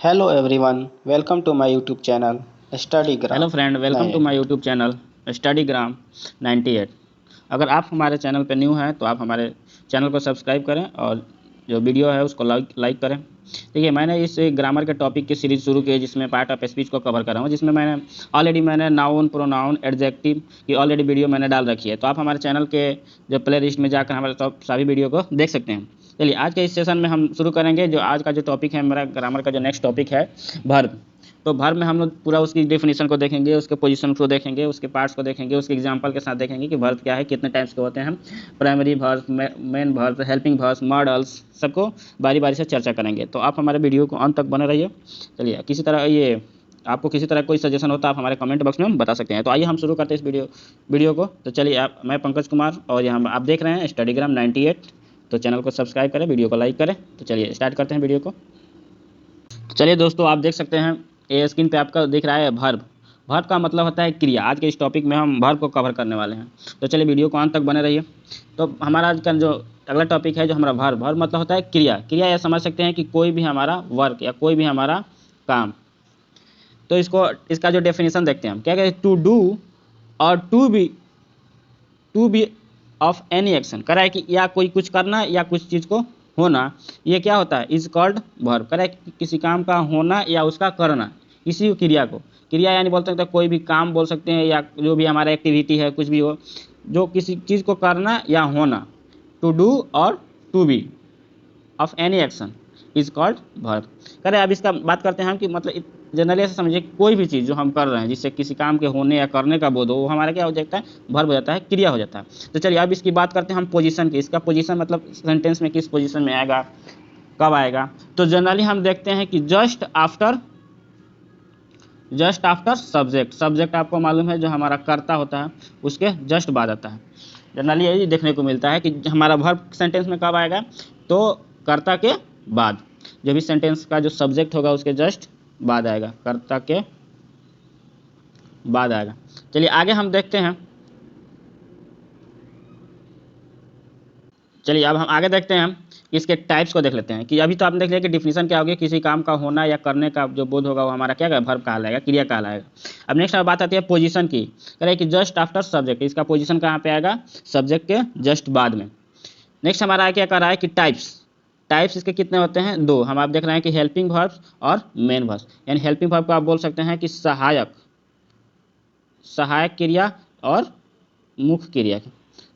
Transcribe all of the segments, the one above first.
Hello everyone, welcome to my YouTube channel hello StudyGram friend, welcome to 98। My YouTube channel StudyGram 98। अगर आप हमारे channel पर new हैं तो आप हमारे चैनल को सब्सक्राइब करें और जो वीडियो है उसको लाइक करें। देखिए, मैंने इस ग्रामर के टॉपिक की सीरीज़ शुरू की है जिसमें पार्ट ऑफ स्पीच को कवर कर रहा हूँ, जिसमें मैंने नाउन, प्रोनाउन, एडजेक्टिव की ऑलरेडी वीडियो मैंने डाल रखी है। तो आप हमारे चैनल के जो प्ले लिस्ट में जाकर हमारे सब सभी वीडियो को देख सकते हैं। चलिए, आज के इस सेशन में हम शुरू करेंगे। जो आज का जो टॉपिक है, मेरा ग्रामर का जो नेक्स्ट टॉपिक है, वर्ब। तो वर्ब में हम लोग पूरा उसकी डेफिनेशन को देखेंगे, उसके पोजीशन को देखेंगे, उसके पार्ट्स को देखेंगे, उसके एग्जांपल के साथ देखेंगे कि वर्ब क्या है, कितने टाइप्स के होते हैं, primary verb, main verb, helping verb, models, सबको बारी बारी से चर्चा करेंगे। तो आप हमारे वीडियो को अंत तक बने रहिए। चलिए, आपको किसी तरह कोई सजेशन होता है आप हमारे कमेंट बॉक्स में बता सकते हैं। तो आइए हम शुरू करते हैं इस वीडियो को। तो चलिए, मैं पंकज कुमार और यहाँ आप देख रहे हैं स्टडीग्राम 98। तो चैनल को सब्सक्राइब करें, वीडियो को लाइक करें। तो चलिए स्टार्ट करते हैं वीडियो को। तो चलिए दोस्तों, आप देख सकते हैं ये स्क्रीन पे आपका दिख रहा है वर्ब। वर्ब का मतलब होता है क्रिया। आज के इस टॉपिक में हम वर्ब को कवर करने वाले हैं। तो चलिए वीडियो को अंत तक बने रहिए। तो हमारा आज का जो अगला टॉपिक है, जो हमारा वर्ब मतलब होता है क्रिया। क्रिया यह समझ सकते हैं कि कोई भी हमारा वर्क या कोई भी हमारा काम। तो इसका जो डेफिनेशन देखते हैं हम, क्या कहते हैं, टू डू और to be of any action. कह रहा है कि या कोई कुछ करना या कुछ चीज़ को होना, ये क्या होता है, इज कॉल्ड वर्ब। कह रहा है कि किसी काम का होना या उसका करना, किसी क्रिया को। क्रिया यानी बोल सकते हैं कोई भी काम बोल सकते हैं, या जो भी हमारा एक्टिविटी है, कुछ भी हो, जो किसी चीज़ को करना या होना। टू डू और to be of any action is called verb. करें, अब इसका बात करते हैं हम कि मतलब जनरली ऐसे समझिए, कोई भी चीज़ जो हम कर रहे हैं जिससे किसी काम के होने या करने का बोध हो, वो हमारा क्या हो जाता है, वर्ब हो जाता है, क्रिया हो जाता है। तो चलिए अब इसकी बात करते हैं हम पोजीशन की। इसका पोजीशन मतलब सेंटेंस में किस पोजीशन में आएगा, कब आएगा। तो जनरली हम देखते हैं कि जस्ट आफ्टर सब्जेक्ट। सब्जेक्ट आपको मालूम है जो हमारा कर्ता होता है, उसके जस्ट बाद आता है। जनरली यही देखने को मिलता है कि हमारा वर्ब सेंटेंस में कब आएगा, तो कर्ता के बाद। जो भी सेंटेंस का जो सब्जेक्ट होगा उसके जस्ट बाद आएगा, कर्ता के बाद आएगा। चलिए आगे हम देखते हैं। चलिए अब हम आगे देखते हैं, हम इसके टाइप्स को देख लेते हैं। कि अभी तो आपने देख लिया कि डिफिनीशन क्या होगी, किसी काम का होना या करने का जो बोध होगा वो हमारा क्या वर्ब कहलाएगा, क्रिया कहलाएगा। अब नेक्स्ट बात आती है पोजीशन की। कह रहे हैं कि जस्ट आफ्टर सब्जेक्ट, इसका पोजीशन कहाँ पे आएगा, सब्जेक्ट के जस्ट बाद में। नेक्स्ट हमारा क्या कर रहा है कि टाइप्स। टाइप्स इसके कितने होते हैं, दो। हम आप देख रहे हैं कि हेल्पिंग वर्ब्स और मेन वर्ब्स। यानी हेल्पिंग वर्ब को आप बोल सकते हैं कि सहायक क्रिया और मुख्य क्रिया की।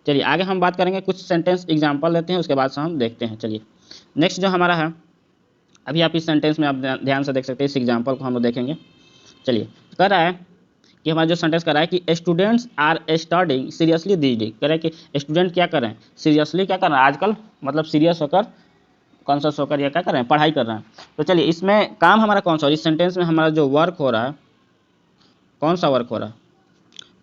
चलिए आगे हम बात करेंगे, कुछ सेंटेंस एग्जांपल लेते हैं, उसके बाद से हम देखते हैं। चलिए नेक्स्ट जो हमारा है, अभी आप इस सेंटेंस में आप ध्यान से देख सकते हैं, इस एग्जांपल को हम लोग देखेंगे। चलिए, कह रहा है कि हमारा जो सेंटेंस कर रहा है कि students are studying seriously this day. कह रहा है कि स्टूडेंट क्या कर रहे हैं, सीरियसली क्या कर रहे हैं आजकल, मतलब सीरियस होकर, कॉन्शियस होकर या क्या कर रहे हैं, पढ़ाई कर रहे हैं। तो चलिए इसमें काम हमारा कौन सा, इस सेंटेंस में हमारा जो वर्क हो रहा है, कौन सा वर्क हो रहा है,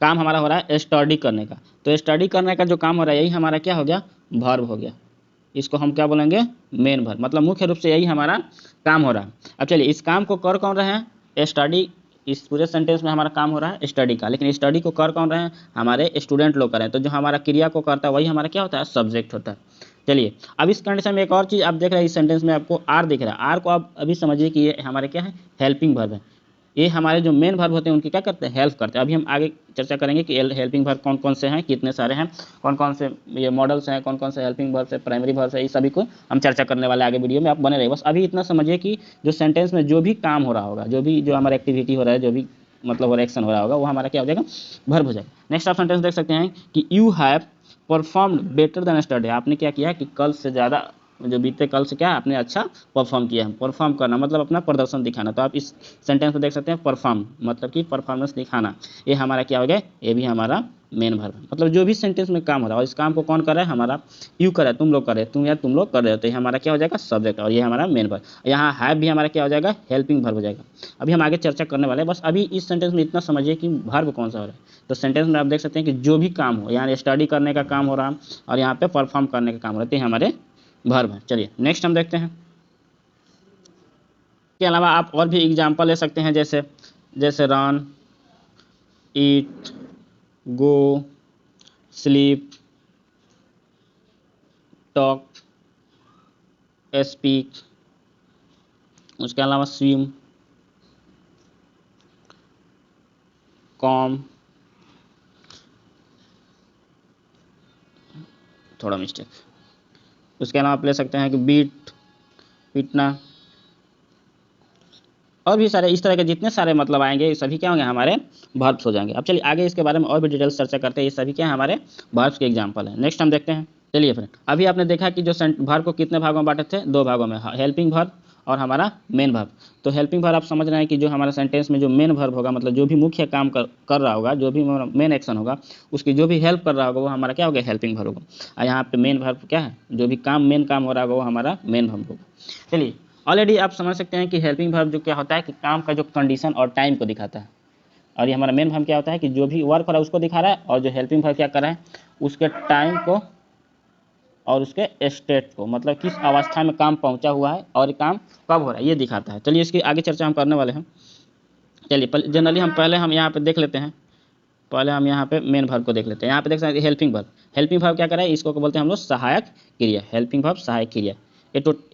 काम हमारा हो रहा है स्टडी करने का। तो स्टडी करने का जो काम हो रहा है, यही हमारा क्या हो गया, वर्ब हो गया। इसको हम क्या बोलेंगे, मेन वर्ब। मतलब मुख्य रूप से यही हमारा काम हो रहा है। अब चलिए इस काम को कर कौन रहे हैं, स्टडी। इस पूरे सेंटेंस में हमारा काम हो रहा है स्टडी का, लेकिन स्टडी को कर कौन रहे हैं, हमारे स्टूडेंट लोग कर रहे हैं। तो जो हमारा क्रिया को करता है वही हमारा क्या होता है, सब्जेक्ट होता है। चलिए अब इस कंडीशन में एक और चीज़ आप देख रहे हैं, इस सेंटेंस में आपको आर दिख रहा है। आर को आप अभी समझिए कि ये हमारे क्या है, हेल्पिंग वर्ब है। ये हमारे जो मेन वर्ब होते हैं उनकी क्या करते हैं, हेल्प करते हैं। अभी हम आगे चर्चा करेंगे कि हेल्पिंग वर्ब कौन कौन से हैं, कितने सारे हैं, कौन कौन से ये मॉडल्स हैं, कौन कौन से हेल्पिंग वर्ब है, प्राइमरी वर्ब है, इस सभी को हम चर्चा करने वाले आगे वीडियो में। आप बने रहिए। बस अभी इतना समझिए कि जो सेंटेंस में जो भी काम हो रहा होगा, जो हमारा एक्टिविटी हो रहा है, जो भी मतलब एक्शन हो रहा होगा, वो हमारा क्या हो जाएगा, वर्ब हो जाएगा। नेक्स्ट आप सेंटेंस देख सकते हैं कि you have performed better than yesterday. आपने क्या किया कि कल से ज़्यादा, जो बीते कल से क्या आपने अच्छा परफॉर्म किया है। परफॉर्म करना मतलब अपना प्रदर्शन दिखाना। तो आप इस सेंटेंस को देख सकते हैं, परफॉर्म मतलब कि परफॉर्मेंस दिखाना। ये हमारा क्या हो गया, ये भी हमारा मेन वर्ब है। मतलब जो भी सेंटेंस में काम हो रहा है और इस काम को कौन कर रहा है, हमारा यू कर रहा है, तुम लोग कर रहे हो, तुम या तुम लोग कर रहे हो। तो ये हमारा क्या हो जाएगा, सब्जेक्ट, और ये हमारा मेन वर्ब। यहाँ हैव भी हमारा क्या हो जाएगा, हेल्पिंग वर्ब हो जाएगा। अभी हम आगे चर्चा करने वाले हैं। बस अभी इस सेंटेंस में इतना समझिए कि वर्ब कौन सा हो रहा है। तो सेंटेंस में आप देख सकते हैं कि जो भी काम हो, यहाँ स्टडी करने का काम हो रहा है और यहाँ पे परफॉर्म करने का काम हो रहा है, तो हमारे वर्ब है। चलिए नेक्स्ट हम देखते हैं। के अलावा आप और भी एग्जाम्पल ले सकते हैं, जैसे जैसे रन, ईट, गो, स्लीप, टॉक, स्पीक, उसके अलावा स्विम, कॉम, थोड़ा मिस्टेक, उसके अलावा आप ले सकते हैं कि बीट, पीटना, और भी सारे इस तरह के जितने सारे मतलब आएंगे ये सभी क्या होंगे, हमारे वर्ब्स हो जाएंगे। अब चलिए आगे इसके बारे में और भी डिटेल्स चर्चा करते हैं। ये सभी क्या है, हमारे वर्ब्स के एग्जाम्पल है। नेक्स्ट हम देखते हैं। चलिए फ्रेंड, अभी आपने देखा कि जो वर्ब को कितने भागों में बांटे थे, 2 भागों में, हेल्पिंग वर्ब और हमारा मेन वर्ब। तो हेल्पिंग वर्ब आप समझ रहे हैं कि जो हमारा सेंटेंस में जो मेन वर्ब होगा, मतलब जो भी मुख्य काम कर रहा होगा, जो भी मेन एक्शन होगा, उसकी जो भी हेल्प कर रहा होगा वो हमारा क्या होगा, हेल्पिंग वर्ब होगा। और यहाँ पे मेन वर्ब क्या है, जो भी काम मेन काम हो रहा होगा वो हमारा मेन वर्ब होगा। चलिए ऑलरेडी आप समझ सकते हैं कि हेल्पिंग वर्ब जो क्या होता है कि काम का जो कंडीशन और टाइम को दिखाता है, और ये हमारा मेन वर्ब क्या होता है कि जो भी वर्क हो रहा है उसको दिखा रहा है, और जो हेल्पिंग वर्ब क्या कर रहा है, उसके टाइम को और उसके स्टेट को, मतलब किस अवस्था में काम पहुंचा हुआ है और काम कब हो रहा है, ये दिखाता है। चलिए इसकी आगे चर्चा हम करने वाले हैं। चलिए जनरली हम पहले हम यहाँ पे देख लेते हैं, पहले हम यहाँ पे मेन वर्ब को देख लेते हैं। यहाँ पे देख सकते हैं हेल्पिंग वर्ब। हेल्पिंग वर्ब क्या कर रहा है, इसको बोलते हैं हम लोग सहायक क्रिया। हेल्पिंग वर्ब सहायक क्रिया,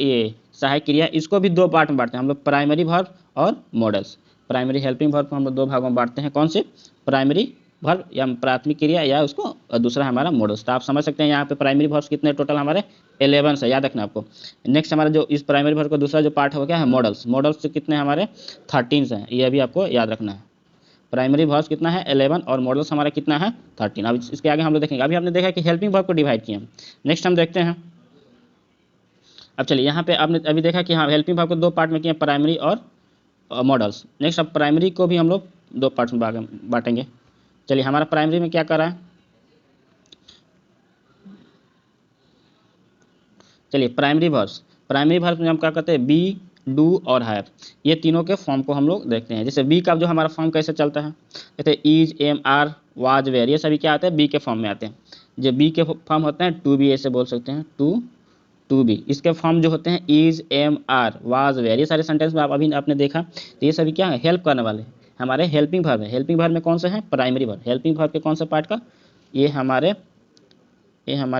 ये सहायक क्रिया, इसको भी 2 पार्ट में बांटते हैं हम लोग, प्राइमरी वर्ब और मॉडल्स। प्राइमरी हेल्पिंग वर्ब को हम लोग 2 भागों में बांटते हैं। कौन से, प्राइमरी वर्ब या प्राथमिक क्रिया, या उसको दूसरा हमारा मॉडल्स। तो आप समझ सकते हैं यहाँ पे प्राइमरी वर्ब्स कितने टोटल हमारे 11 है, याद रखना आपको। नेक्स्ट हमारा जो इस प्राइमरी वर्ब का दूसरा जो पार्ट हो गया है मॉडल्स, मॉडल्स कितने हमारे 13 हैं, ये भी आपको याद रखना है। प्राइमरी वर्ब्स कितना है 11 और मॉडल्स हमारा कितना है 13। अब इसके आगे हम लोग देखेंगे। अभी हमने देखा कि हेल्पिंग वर्ब को डिवाइड किया। नेक्स्ट हम देखते हैं। अब चलिए यहाँ पे आपने अभी देखा कि हाँ हेल्पिंग वर्ब को 2 पार्ट में किया, प्राइमरी और मॉडल्स। नेक्स्ट अब प्राइमरी को भी हम लोग 2 पार्ट्स में बांटेंगे। चलिए हमारा प्राइमरी में क्या कर रहा है, चलिए प्राइमरी वर्ब्स में हम क्या करते हैं, बी, डू और हैव, ये तीनों के फॉर्म को हम लोग देखते हैं। जैसे बी का जो हमारा फॉर्म कैसे चलता है, जैसे is, am, are, was, were, ये सभी क्या आते हैं, बी के फॉर्म में आते हैं। जो बी के फॉर्म होते हैं टू बी, ऐसे बोल सकते हैं, टू बी। इसके फॉर्म जो होते हैं is, am, are, was, were, ये सारे सेंटेंस में आप अभी आपने देखा, तो ये सभी क्या है, हेल्प करने वाले हैं, हमारे हेल्पिंग वर्ब है। हेल्पिंग वर्ब में कौन सा है, प्राइमरी वर्ब। हेल्पिंग वर्ब के कौन सा पार्ट का, ये हमारे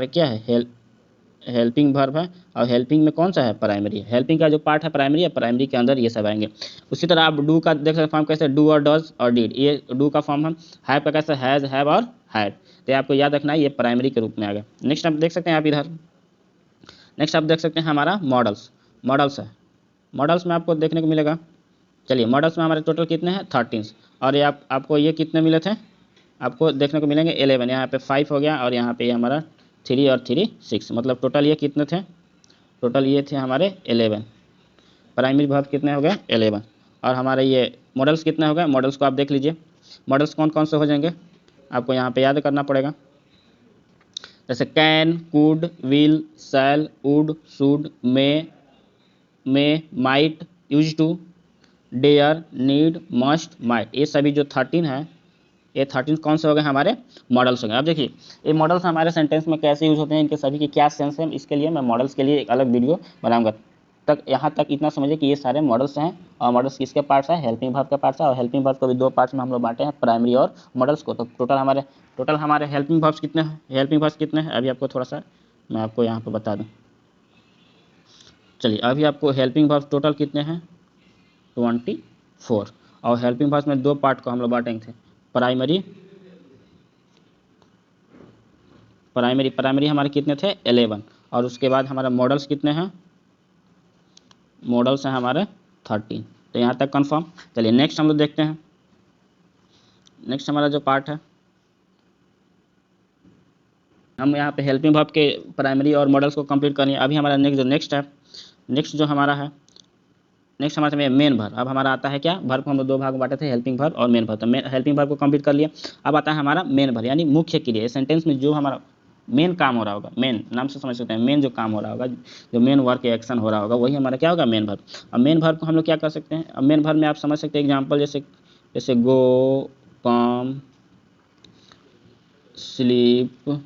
क्या है, हेल्पिंग वर्ब है। और हेल्पिंग में कौन सा है, प्राइमरी। हेल्पिंग का जो पार्ट है प्राइमरी है, प्राइमरी के अंदर ये सब आएंगे। उसी तरह आप डू का देख सकते हैं फॉर्म कैसे, डू और डज और डिड, ये डू का फॉर्म है। हैव का कैसे, हैज, हैव और हैड, तो आपको याद रखना है, ये प्राइमरी के रूप में आ गया। नेक्स्ट आप देख सकते हैं आप इधर, नेक्स्ट आप देख सकते हैं हमारा मॉडल्स है। मॉडल्स में आपको देखने को मिलेगा, चलिए मॉडल्स में हमारे टोटल कितने हैं 13, और ये आपको ये कितने मिले थे, आपको देखने को मिलेंगे 11। यहाँ पे 5 हो गया, और यहाँ पे हमारा 3 और 3 6, मतलब टोटल ये कितने थे, टोटल ये थे हमारे 11। प्राइमरी वर्ब कितने हो गए 11, और हमारे ये मॉडल्स कितने हो गए, मॉडल्स को आप देख लीजिए। मॉडल्स कौन कौन से हो जाएंगे, आपको यहाँ पे याद करना पड़ेगा। जैसे can, could, will, shall, would, should, may, might, use to, dare, need, must, might, ये सभी जो 13 है, ये 13 कौन से हो गए, हमारे मॉडल्स हो गए। अब देखिए ये मॉडल्स हमारे सेंटेंस में कैसे यूज होते हैं, इनके सभी की क्या सेंस है, इसके लिए मैं मॉडल्स के लिए एक अलग वीडियो बनाऊंगा। यहाँ तक इतना समझिए कि ये सारे मॉडल्स हैं, और मॉडल्स किसके पार्ट्स हैं, हेल्पिंग वर्ब के पार्ट्स है। और हेल्पिंग वर्ब को भी 2 पार्ट्स में हम लोग बांटे हैं, प्राइमरी और मॉडल्स को। तो टोटल हमारे हेल्पिंग वर्ब्स कितने हैं, अभी आपको थोड़ा सा मैं आपको यहाँ पर बता दूँ। चलिए अभी आपको हेल्पिंग वर्ब्स टोटल कितने हैं 24, और हेल्पिंग वर्ब्स में 2 पार्ट को हम लोग बांटेंगे थे, प्राइमरी हमारे कितने थे 11, और उसके बाद हमारा मॉडल्स कितने हैं, मॉडल्स हैं हमारे 13। तो यहाँ तक कंफर्म। चलिए नेक्स्ट हम लोग देखते हैं। नेक्स्ट हमारा जो पार्ट है, हम यहाँ पे हेल्पिंग वर्ब के प्राइमरी और मॉडल्स को कंप्लीट करेंगे। अभी हमारा नेक्स्ट जो हमारा है, नेक्स्ट हमारे में मेन वर्ब। अब हमारा आता है क्या, वर्ब को हम लोग 2 भाग में बांटे थे, हेल्पिंग वर्ब और मेन वर्ब। तो हेल्पिंग वर्ब को कंप्लीट कर लिया। अब आता है हमारा मेन वर्ब, यानी मुख्य क्रिया। सेंटेंस में जो हमारा मेन काम हो रहा होगा, मेन नाम से समझ सकते हैं, मेन जो काम हो रहा होगा, जो मेन वर्क एक्शन हो रहा होगा, वही हमारा क्या होगा, मेन वर्ब। अब मेन वर्ब को हम लोग क्या कर सकते हैं, अब मेन वर्ब में आप समझ सकते हैं एग्जाम्पल, जैसे गो, कम, स्लीप,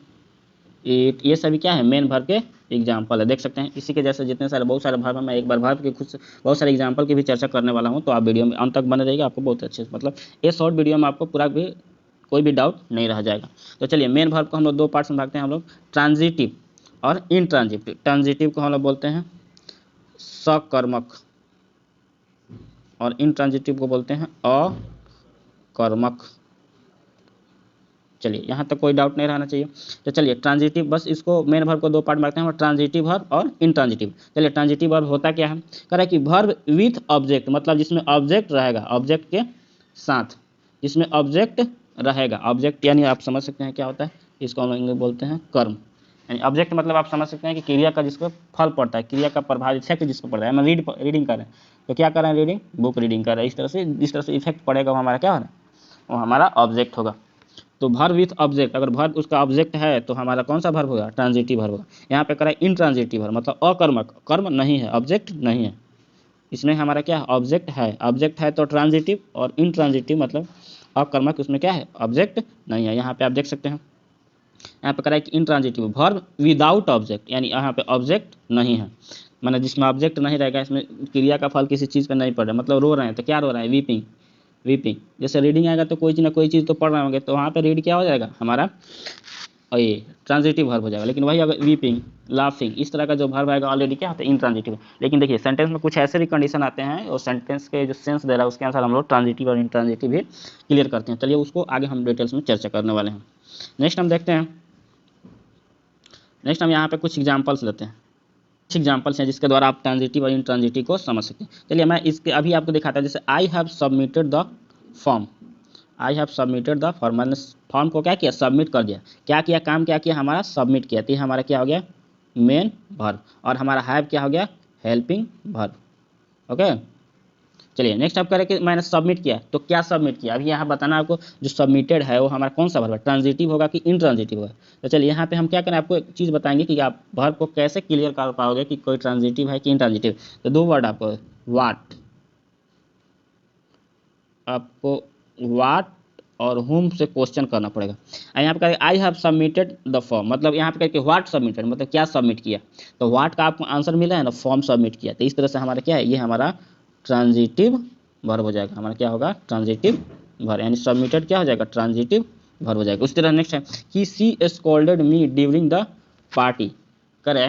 ईट, ये सभी क्या है, मेन वर्ब के एग्जाम्पल है। देख सकते हैं इसी के जैसे जितने सारे बहुत सारे वर्ब हैं, मैं एक बार वर्ब के कुछ बहुत सारे एग्जाम्पल की भी चर्चा करने वाला हूं, तो आप वीडियो में अंत तक बने रहिएगा, आपको बहुत अच्छे मतलब ये शॉर्ट वीडियो में आपको पूरा भी कोई भी डाउट नहीं रह जाएगा। तो चलिए मेन वर्ब को हम लोग 2 पार्ट्स में भागते हैं हम लोग, ट्रांजिटिव और इनट्रांजिटिव। ट्रांजिटिव को हम लोग बोलते हैं सकर्मक, और इंट्रांजिटिव को बोलते हैं अकर्मक। चलिए यहाँ तक कोई डाउट नहीं रहना चाहिए। तो चलिए ट्रांजिटिव, बस इसको मेन वर्ब को दो पार्ट में रखते हैं, ट्रांजिटिव वर्ब और इंट्रांजिटिव। चलिए ट्रांजिटिव वर्ब होता क्या है, कह रहा है कि वर्ब विथ ऑब्जेक्ट, मतलब जिसमें ऑब्जेक्ट रहेगा, ऑब्जेक्ट के साथ, जिसमें ऑब्जेक्ट रहेगा। ऑब्जेक्ट यानी आप समझ सकते हैं क्या होता है, इसको हम इंग्लिश बोलते हैं कर्म। यानी ऑब्जेक्ट मतलब आप समझ सकते हैं कि क्रिया का जिस पर फल पड़ता है, क्रिया का प्रभाव इफेक्ट जिस पर पड़ता है। हम रीडिंग कर रहे हैं तो क्या कर रहे हैं, रीडिंग, बुक रीडिंग कर रहे हैं। इस तरह से इफेक्ट पड़ेगा, वो हमारा क्या हो रहा है, वो हमारा ऑब्जेक्ट होगा। तो वर्ब विथ ऑब्जेक्ट, अगर वर्ब उसका ऑब्जेक्ट है तो हमारा कौन सा वर्ब होगा, ट्रांजिटिव वर्ब होगा। यहाँ पे करा इंट्रांजिटिव वर्ब मतलब अकर्मक, कर्म नहीं है, ऑब्जेक्ट नहीं है, इसमें हमारा क्या है, ऑब्जेक्ट है। ऑब्जेक्ट है तो ट्रांजिटिव, और इंट्रांजिटिव मतलब अकर्मक, उसमें क्या है, ऑब्जेक्ट नहीं है। यहाँ पे आप देख सकते हैं, यहाँ पे करा है कि इंट्रांजिटिव वर्ब विदाउट ऑब्जेक्ट, यानी यहाँ पे ऑब्जेक्ट नहीं है, मतलब जिसमें ऑब्जेक्ट नहीं रहेगा, इसमें क्रिया का फल किसी चीज़ पर नहीं पड़ रहा, मतलब रो रहे हैं तो क्या रो रहे हैं, वीपिंग। वीपिंग जैसे रीडिंग आएगा तो कोई चीज़ ना कोई चीज़ तो पढ़ रहे होंगे, तो वहाँ पे रीड क्या हो जाएगा हमारा, और ये ट्रांजिटिव वर्ब हो जाएगा। लेकिन वही अगर वीपिंग, लाफिंग, इस तरह का जो वर्ब आएगा ऑलरेडी क्या होता है, इंट्रांजिटिव। लेकिन देखिए सेंटेंस में कुछ ऐसे भी कंडीशन आते हैं, और सेंटेंस के जो सेंस दे रहा है उसके अनुसार हम लोग ट्रांजिटिव और इंट्रांजिटिव भी क्लियर करते हैं। चलिए उसको आगे हम डिटेल्स में चर्चा करने वाले हैं। नेक्स्ट हम देखते हैं, नेक्स्ट हम यहाँ पे कुछ एग्जाम्पल्स लेते हैं, कुछ एग्जाम्पल्स हैं जिसके द्वारा आप ट्रांजिटिव और इंट्रांजिटिव को समझ सकते हैं। चलिए मैं इसके अभी आपको दिखाता हूँ। जैसे I have submitted the form, I have submitted the form, मैंने फॉर्म को क्या किया, सबमिट कर दिया। क्या किया, काम क्या किया, हमारा सबमिट किया। तो ये हमारा क्या हो गया, मेन वर्ब, और हमारा हैव क्या हो गया, हेल्पिंग वर्ब। ओके, चलिए नेक्स्ट आप करें कि मैंने सबमिट किया, तो क्या सबमिट किया, अभी यहाँ बताना आपको, जो सबमिटेड है वो हमारा कौन सा वर्ब है, ट्रांजिटिव होगा कि इंट्रांजिटिव होगा। तो चलिए यहाँ पे हम क्या करें, आपको एक चीज़ बताएंगे कि आप वर्ब को कैसे क्लियर कर पाओगे कि कोई ट्रांजिटिव है कि इंट्रांजिटिव। तो दो वर्ड आपको, वाट, आपको वाट और होम से क्वेश्चन करना पड़ेगा। यहाँ पे करें I have submitted the form, मतलब यहाँ पे करके व्हाट सबमिटेड, मतलब क्या सबमिट किया। तो व्हाट का आपको आंसर मिला है ना, फॉर्म सबमिट किया। तो इस तरह से हमारा क्या है, ये हमारा ट्रांजिटिव वर्ब हो जाएगा। हमारा क्या होगा, ट्रांजिटिव वर्ब, यानी सबमिटेड क्या हो जाएगा, ट्रांजिटिव वर्ब हो जाएगा। उसी तरह नेक्स्ट है कि she scolded me during the party, करे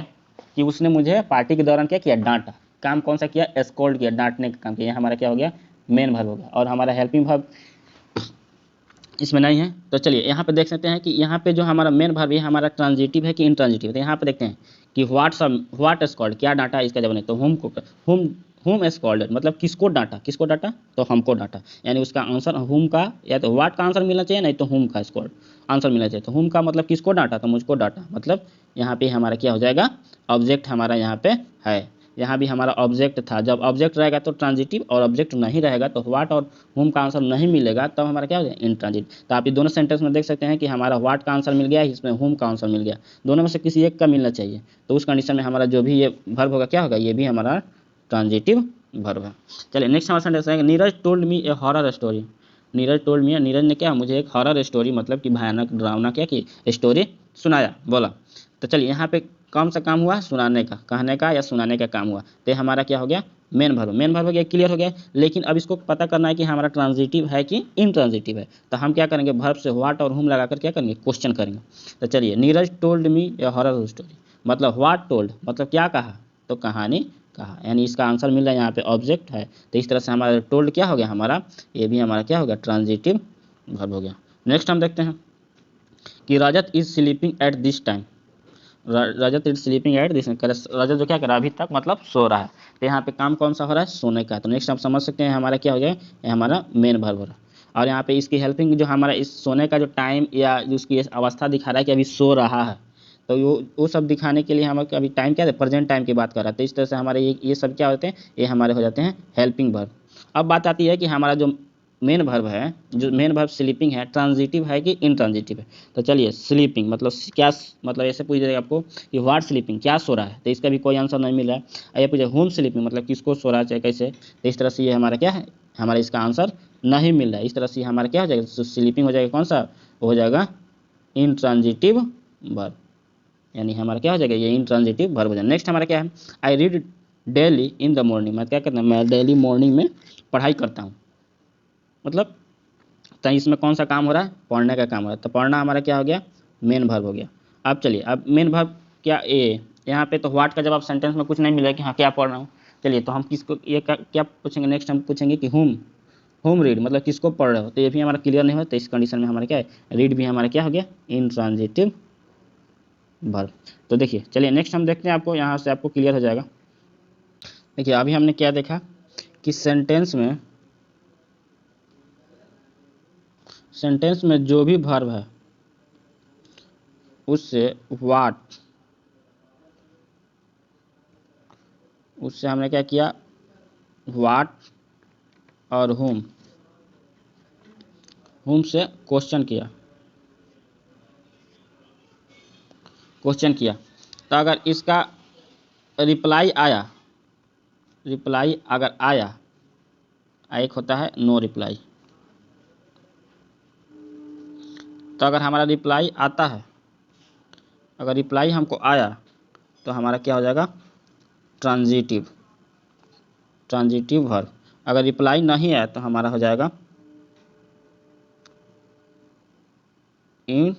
कि उसने मुझे पार्टी के दौरान क्या किया, डांटा। काम कौन सा किया, स्कोल्ड किया, डांटने का काम किया। हमारा क्या हो गया, मेन वर्ब हो गया। और हमारा हेल्पिंग वर्ब इसमें नहीं है। तो चलिए यहाँ पे देख सकते हैं कि यहाँ पे जो हमारा मेन वर्ब है हमारा ट्रांजिटिव है कि इंट्रांजिटिव है। तो यहाँ पे देखते हैं कि व्हाट स्कॉल्ड, क्या डांटा, इसका जवाब नहीं। तो होम स्कॉल्ड मतलब किसको डांटा, किसको डांटा, तो हमको डांटा। यानी उसका आंसर होम का, या तो व्हाट का आंसर मिलना चाहिए, नहीं तो होम का स्कॉल्ड आंसर मिलना चाहिए। तो होम का मतलब किसको डांटा, तो मुझको डांटा, मतलब यहाँ पे हमारा क्या हो जाएगा, ऑब्जेक्ट हमारा यहाँ पे है। यहाँ भी हमारा ऑब्जेक्ट था, जब ऑब्जेक्ट रहेगा तो ट्रांजिटिव, और ऑब्जेक्ट नहीं रहेगा तो व्हाट और होम का आंसर नहीं मिलेगा, तब हमारा क्या हो जाएगा, इंट्रांजिटिव। तो आप ये दोनों सेंटेंस में देख सकते हैं कि हमारा व्हाट का आंसर मिल गया, इसमें होम का आंसर मिल गया, दोनों में से किसी एक का मिलना चाहिए। तो उस कंडीशन में हमारा जो भी ये वर्ब होगा क्या होगा, ये भी हमारा ट्रांजिटिव वर्ब है। चलिए नेक्स्ट हमारा सेंटेंस है, Neeraj told me a horror story. Neeraj told me, Neeraj ने क्या मुझे एक हॉरर स्टोरी, मतलब कि भयानक डरावना क्या की स्टोरी सुनाया, बोला। तो चलिए यहाँ पे कौन सा काम हुआ, सुनाने का, कहने का या सुनाने का काम हुआ। तो हमारा क्या हो गया, मेन वर्ब, मेन वर्ब हो गया, क्लियर हो गया। लेकिन अब इसको पता करना है कि हमारा ट्रांजिटिव है कि इंट्रांजिटिव है। तो हम क्या करेंगे, वर्ब से व्हाट और होम लगाकर क्या करेंगे, क्वेश्चन करेंगे। तो चलिए, Neeraj told me a horror story, मतलब व्हाट टोल्ड मतलब क्या कहा, तो कहानी कहा, यानी इसका आंसर मिल रहा है यहाँ पे ऑब्जेक्ट है। तो इस तरह से हमारा टोल्ड क्या हो गया, हमारा ये भी हमारा क्या हो गया, ट्रांजिटिव वर्ब हो गया। नेक्स्ट हम देखते हैं कि Rajat is sleeping at this time. Rajat is sleeping at this, Rajat जो क्या कर रहा है अभी तक, मतलब सो रहा है। तो यहाँ पे काम कौन सा हो रहा है, सोने का। तो नेक्स्ट आप समझ सकते हैं हमारा क्या हो गया, ये हमारा मेन वर्ब हो रहा है। और यहाँ पे इसकी हेल्पिंग, जो हमारा इस सोने का जो टाइम या जो उसकी अवस्था दिखा रहा है कि अभी सो रहा है, तो वो सब दिखाने के लिए हमारे अभी टाइम क्या है, प्रेजेंट टाइम की बात कर रहा है। तो इस तरह से हमारे ये सब क्या होते हैं, ये हमारे हो जाते हैं हेल्पिंग वर्ब। अब बात आती है कि हमारा जो मेन वर्ब है, जो मेन वर्ब स्लीपिंग है, ट्रांजिटिव है कि इंट्रांजिटिव है। तो चलिए, स्लीपिंग मतलब क्या, मतलब ऐसे पूछ जाएगा आपको कि व्हाट स्लीपिंग, क्या सो रहा है, तो इसका भी कोई आंसर नहीं मिल रहा है। ये पूछे होम स्लीपिंग मतलब किसको सो रहा है, चाहे कैसे। तो इस तरह से ये हमारा क्या है, हमारा इसका आंसर नहीं मिल रहा है। इस तरह से हमारा क्या हो जाएगा, स्लीपिंग हो जाएगा कौन सा, हो जाएगा इंट्रांजिटिव वर्ब, यानी हमारा क्या हो जाएगा, ये इंट्रांजिटिव वर्ब हो जाएगा। नेक्स्ट हमारा क्या है, I read daily in the morning, मैं क्या करता हूँ, मैं डेली मॉर्निंग में पढ़ाई करता हूँ, मतलब तो इसमें कौन सा काम हो रहा है, पढ़ने का काम हो रहा है। तो पढ़ना हमारा क्या हो गया, मेन वर्ब हो गया। अब चलिए, अब मेन वर्ब क्या, ए यहाँ पे तो व्हाट का जवाब सेंटेंस में कुछ नहीं मिला कि हाँ क्या पढ़ रहा हूँ। चलिए तो हम किसको ये क्या पूछेंगे, नेक्स्ट हम पूछेंगे कि होम रीड मतलब किसको पढ़ रहे हो, तो ये भी हमारा क्लियर नहीं हो, तो इस कंडीशन में हमारा क्या है, रीड भी हमारा क्या हो गया, इंट्रांजिटिव वर्ब। तो देखिए चलिए नेक्स्ट हम देखते हैं, आपको यहाँ से आपको क्लियर हो जाएगा। देखिए अभी हमने क्या देखा कि सेंटेंस में जो भी वर्ब है उससे हमने क्या किया, वाट और होम से क्वेश्चन किया। तो अगर इसका रिप्लाई अगर आया, एक होता है नो रिप्लाई। तो अगर हमारा रिप्लाई आता है, अगर रिप्लाई हमको आया तो हमारा क्या हो जाएगा, ट्रांजिटिव वर्ब। अगर रिप्लाई नहीं आया तो हमारा हो जाएगा इन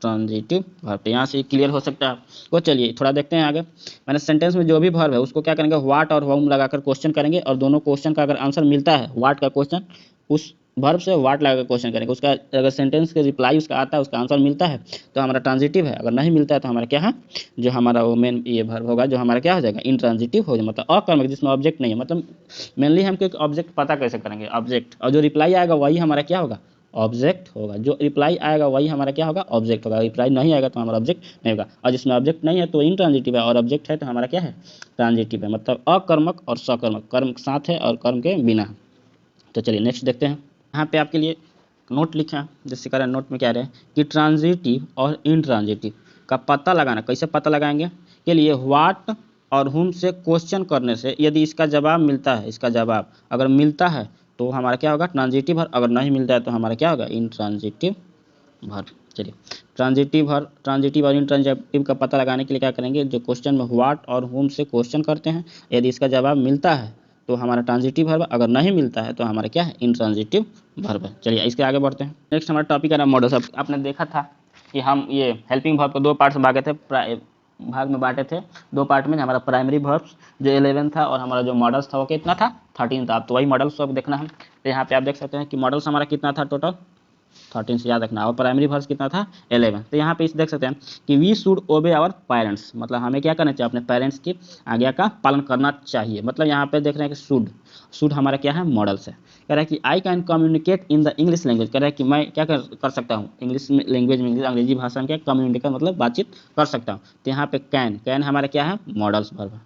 ट्रांजिटिव वर्ब। तो यहाँ से क्लियर हो सकता है। तो चलिए थोड़ा देखते हैं आगे। मैंने सेंटेंस में जो भी वर्ब है उसको क्या करेंगे, व्हाट और होम लगाकर क्वेश्चन करेंगे, और दोनों क्वेश्चन का अगर आंसर मिलता है, व्हाट का क्वेश्चन उस वर्ब से व्हाट लगाकर क्वेश्चन करेंगे, उसका अगर सेंटेंस के रिप्लाई उसका आता है, उसका आंसर मिलता है तो हमारा ट्रांजिटिव है, अगर नहीं मिलता है तो हमारा क्या है, जो हमारा वो मेन ये वर्ब होगा जो हमारा क्या हो जाएगा, इंट्रांजिटिव हो जाएगा, मतलब अकर्मक जिसमें ऑब्जेक्ट नहीं है। मतलब मेनली हम एक ऑब्जेक्ट पता कैसे करेंगे, ऑब्जेक्ट, और जो रिप्लाई आएगा वही हमारा क्या होगा, ऑब्जेक्ट होगा। जो रिप्लाई आएगा वही हमारा क्या होगा, ऑब्जेक्ट होगा। रिप्लाई नहीं आएगा तो हमारा ऑब्जेक्ट नहीं होगा, और जिसमें ऑब्जेक्ट नहीं है तो इनट्रांजिटिव है, और ऑब्जेक्ट है तो हमारा क्या है, ट्रांजिटिव है। मतलब अकर्मक और सकर्मक, कर्म साथ है और कर्म के बिना। तो चलिए नेक्स्ट देखते हैं। यहाँ पे आपके लिए नोट लिखा है, जिससे कारण नोट में क्या रहे कि ट्रांजिटिव और इनट्रांजिटिव का पता लगाना, कैसे पता लगाएंगे, के लिए व्हाट और हुम से क्वेश्चन करने से यदि इसका जवाब मिलता है, इसका जवाब अगर मिलता है तो हमारा क्या होगा, ट्रांजिटिव वर्ब, अगर नहीं मिलता है तो हमारा क्या होगा, इनट्रांजिटिव वर्ब। चलिए ट्रांजिटिव और इनट्रांजिटिव का पता लगाने के लिए क्या करेंगे, जो क्वेश्चन में व्हाट और हुम से क्वेश्चन करते हैं, यदि इसका जवाब मिलता है तो हमारा ट्रांजिटिव वर्ब, अगर नहीं मिलता है तो हमारा क्या है, इनट्रांजिटिव वर्ब है। चलिए इसके आगे बढ़ते हैं। नेक्स्ट हमारा टॉपिक है मॉडल्स। अब आपने देखा था कि हम ये हेल्पिंग वर्ब को दो पार्ट में बांटे थे, दो पार्ट में। हमारा प्राइमरी वर्ब्स जो 11 था, और हमारा जो मॉडल्स था वो कितना था, 13 था। अब तो वही मॉडल्स अब देखना है। तो यहाँ पे आप देख सकते हैं कि मॉडल्स हमारा कितना था, टोटल 13 से याद रखना, और प्राइमरी वर्ब्स कितना था, 11। तो यहाँ पे इस देख सकते हैं कि we should obey our parents, मतलब हमें क्या करना चाहिए, अपने पेरेंट्स की आज्ञा का पालन करना चाहिए। मतलब यहाँ पे देख रहे हैं कि शुड हमारा क्या है, मॉडल्स है। कह रहा है कि I can communicate in the English language, कह रहा है कि मैं क्या कर सकता हूँ, इंग्लिश लैंग्वेज में, अंग्रेजी भाषा में क्या कम्युनिकेट मतलब बातचीत कर सकता हूँ। तो यहाँ पे कैन हमारा क्या है, मॉडल्स वर्ब है,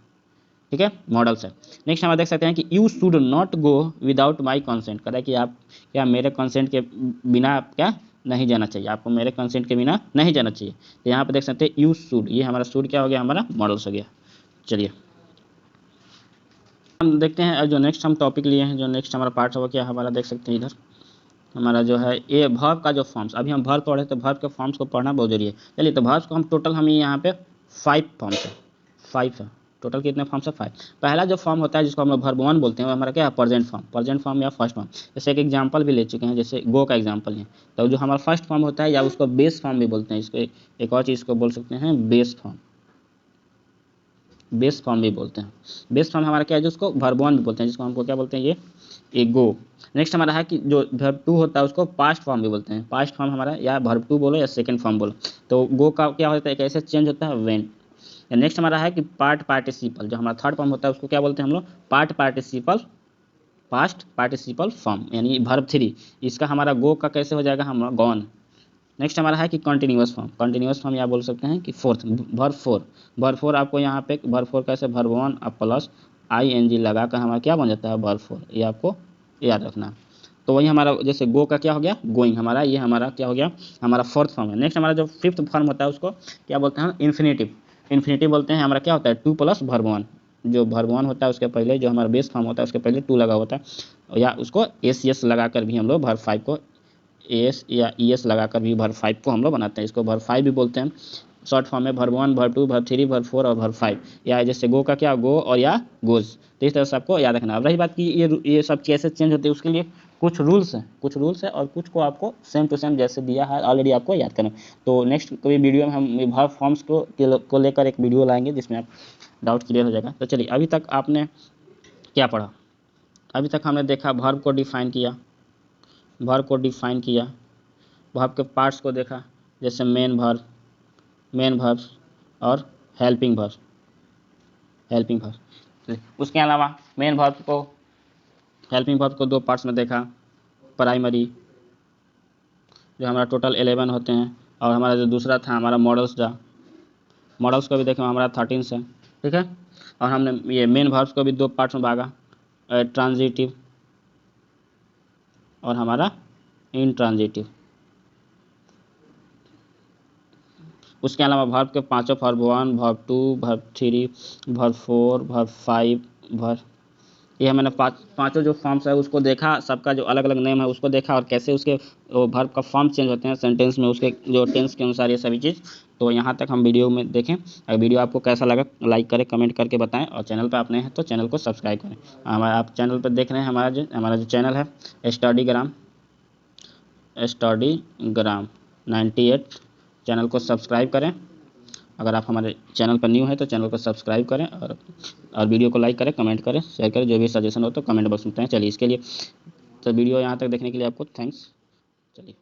ठीक है, मॉडल्स है। नेक्स्ट हम देख सकते हैं कि you should not go without my consent, कह रहा है कि आप क्या मेरे कंसेंट के बिना आप क्या नहीं जाना चाहिए, आपको मेरे कंसेंट के बिना नहीं जाना चाहिए। तो यहाँ पे देख सकते हैं यू शुड, ये हमारा शुड क्या हो गया, हमारा मॉडल्स हो गया। चलिए हम देखते हैं जो नेक्स्ट हम टॉपिक लिए हैं, जो नेक्स्ट हमारा पार्ट है वो क्या हमारा देख सकते हैं इधर। हमारा जो है ये वर्ब का जो फॉर्म्स, अभी हम वर्ब पढ़े तो वर्ब के फॉर्म्स को पढ़ना बहुत जरूरी है। चलिए तो वर्ब्स को हम टोटल हम यहाँ पे 5 फॉर्म्स है, 5 है टोटल, कितने फॉर्म्स है, 5। पहला जो फॉर्म होता है जिसको हम लोग वर्ब 1 बोलते हैं, वो हमारा क्या है, प्रेजेंट फॉर्म या फर्स्ट फॉर्म। जैसे एक एग्जांपल भी ले चुके हैं, जैसे गो का एग्जांपल है। तो जो हमारा फर्स्ट फॉर्म होता है, या उसको बेस फॉर्म भी बोलते हैं, इसको एक और चीज़ को बोल सकते हैं बेस फॉर्म भी बोलते हैं। बेस फॉर्म हमारा क्या है, जिसको वर्ब 1 भी बोलते हैं, जिसको हमको क्या बोलते हैं, ये गो। नेक्स्ट हमारा है कि जो वर्ब 2 होता है उसको पास्ट फॉर्म भी बोलते हैं। पास्ट फॉर्म हमारा या वर्ब 2 बोलो या सेकंड फॉर्म बोलो। तो गो का क्या होता है, कैसे चेंज होता है, वेन। नेक्स्ट हमारा है कि पार्ट पार्टिसिपल, जो हमारा थर्ड फॉर्म होता है उसको क्या बोलते हैं हम लोग, पास्ट पार्टिसिपल फॉर्म, यानी वर्ब 3। इसका हमारा गो का कैसे हो जाएगा, हमारा गॉन। नेक्स्ट हमारा है कि कंटिन्यूअस फॉर्म या बोल सकते हैं कि फोर्थ वर्ब 4 आपको यहाँ पे वर्ब 4 कैसे, वर्ब 1 अब प्लस ing लगा कर हमारा क्या बन जाता है, वर्ब 4। ये आपको याद रखना। तो वही हमारा जैसे गो का क्या हो गया, गोइंग, हमारा ये हमारा क्या हो गया, हमारा फोर्थ फॉर्म है। नेक्स्ट हमारा जो फिफ्थ फॉर्म होता है उसको क्या बोलते हैं, इन्फिनेटिव बोलते हैं। हमारा क्या होता है, 2 प्लस वर्ब 1। जो वर्ब 1 होता है उसके पहले जो हमारा बेस फॉर्म होता है उसके पहले 2 लगा होता है, या उसको एस लगा कर भी हम लोग वर्ब 5 को एस या ईएस लगाकर भी वर्ब 5 को हम लोग बनाते हैं। इसको वर्ब 5 भी बोलते हैं। शॉर्ट फॉर्म में वर्ब 1, वर्ब 2, वर्ब 3, वर्ब 4 और वर्ब 5, या जैसे गो का क्या, गो और या गोज। तो इस तरह से आपको याद रखना। अब रही बात कि ये सब कैसे चेंज होते हैं, उसके लिए कुछ रूल्स हैं और कुछ को आपको सेम टू सेम जैसे दिया है ऑलरेडी आपको याद करना। तो नेक्स्ट कोई वीडियो में हम वर्ब फॉर्म्स को लेकर एक वीडियो लाएंगे, जिसमें आप डाउट क्लियर हो जाएगा। तो चलिए, अभी तक आपने क्या पढ़ा? अभी तक हमने देखा वर्ब को डिफाइन किया, वर्ब के पार्ट्स को देखा, जैसे मेन वर्ब और हेल्पिंग वर्ब। उसके अलावा हेल्पिंग वर्ब को दो पार्ट्स में देखा, प्राइमरी जो हमारा टोटल 11 होते हैं, और हमारा जो दूसरा था हमारा मॉडल्स को भी देखें हमारा 13 से, ठीक है। और हमने ये मेन वर्ब्स को भी दो पार्ट्स में भागा, ट्रांजिटिव और हमारा इंट्रांजिटिव। उसके अलावा वर्ब के पांचों verb 1, verb 2, verb 3, verb 4, verb 5, verb, ये मैंने पांचों जो फॉर्म्स है उसको देखा, सबका जो अलग अलग नेम है उसको देखा, और कैसे उसके वर्ब का फॉर्म चेंज होते हैं सेंटेंस में, उसके जो टेंस के अनुसार, ये सभी चीज़। तो यहाँ तक हम वीडियो में देखें। अगर वीडियो आपको कैसा लगा लाइक करें, कमेंट करके बताएं, और चैनल पर आप नए हैं तो चैनल को सब्सक्राइब करें। आप चैनल पर देख रहे हैं हमारा जो चैनल है स्टडीग्राम 98, चैनल को सब्सक्राइब करें। अगर आप हमारे चैनल पर न्यू है तो चैनल को सब्सक्राइब करें, और वीडियो को लाइक करें, कमेंट करें, शेयर करें। जो भी सजेशन हो तो कमेंट बॉक्स में बताएं। चलिए, इसके लिए तो वीडियो यहाँ तक देखने के लिए आपको थैंक्स। चलिए।